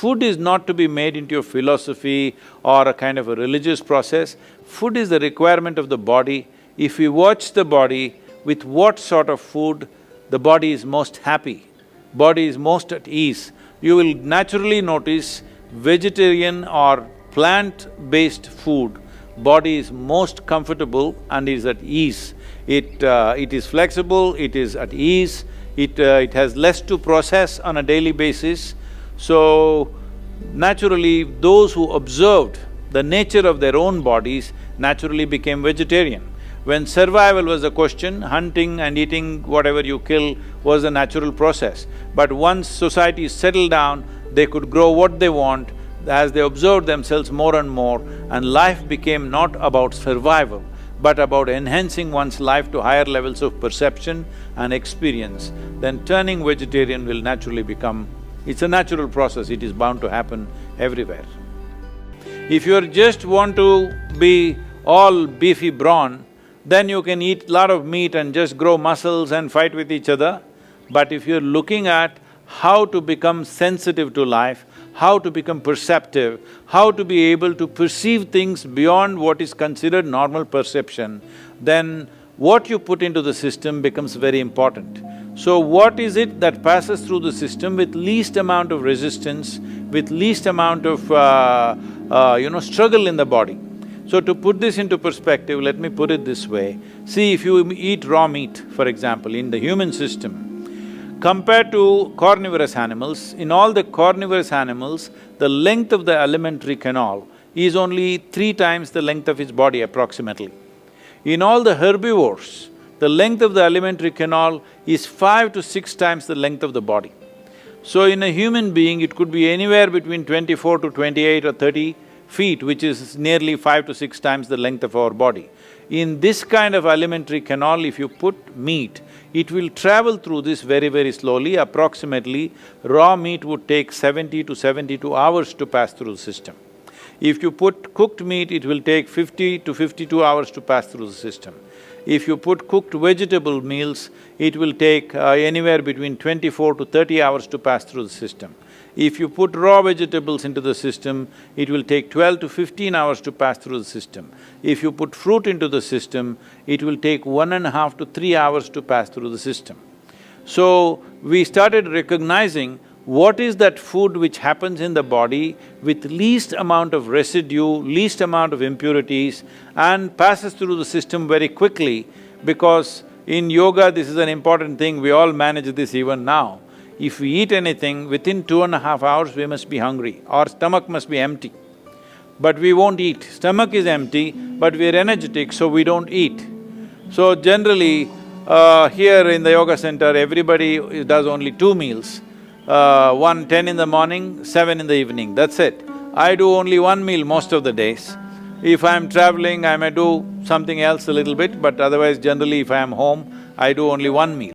Food is not to be made into a philosophy or a kind of a religious process. Food is the requirement of the body. If we watch the body, with what sort of food the body is most happy, body is most at ease, you will naturally notice vegetarian or plant-based food, body is most comfortable and is at ease. It is flexible, it is at ease, it has less to process on a daily basis. So, naturally, those who observed the nature of their own bodies naturally became vegetarian. When survival was a question, hunting and eating whatever you kill was a natural process. But once society settled down, they could grow what they want. As they observed themselves more and more, and life became not about survival, but about enhancing one's life to higher levels of perception and experience, then turning vegetarian will naturally become… It's a natural process, it is bound to happen everywhere. If you just want to be all beefy brawn, then you can eat lot of meat and just grow muscles and fight with each other. But if you're looking at how to become sensitive to life, how to become perceptive, how to be able to perceive things beyond what is considered normal perception, then what you put into the system becomes very important. So what is it that passes through the system with least amount of resistance, with least amount of struggle in the body? So to put this into perspective, let me put it this way. See, if you eat raw meat, for example, in the human system, compared to carnivorous animals, in all the carnivorous animals, the length of the alimentary canal is only 3 times the length of its body approximately. In all the herbivores, the length of the alimentary canal is 5 to 6 times the length of the body. So in a human being, it could be anywhere between 24 to 28 or 30 feet, which is nearly 5 to 6 times the length of our body. In this kind of alimentary canal, if you put meat, it will travel through this very, very slowly. Approximately, raw meat would take 70 to 72 hours to pass through the system. If you put cooked meat, it will take 50 to 52 hours to pass through the system. If you put cooked vegetable meals, it will take anywhere between 24 to 30 hours to pass through the system. If you put raw vegetables into the system, it will take 12 to 15 hours to pass through the system. If you put fruit into the system, it will take 1.5 to 3 hours to pass through the system. So, we started recognizing what is that food which happens in the body with least amount of residue, least amount of impurities and passes through the system very quickly, because in yoga this is an important thing, we all manage this even now. If we eat anything, within 2.5 hours we must be hungry, our stomach must be empty. But we won't eat. Stomach is empty, but we're energetic, so we don't eat. So generally, here in the yoga center, everybody does only 2 meals. One 10 in the morning, 7 in the evening, that's it. I do only 1 meal most of the days. If I'm traveling, I may do something else a little bit, but otherwise generally if I am home, I do only 1 meal.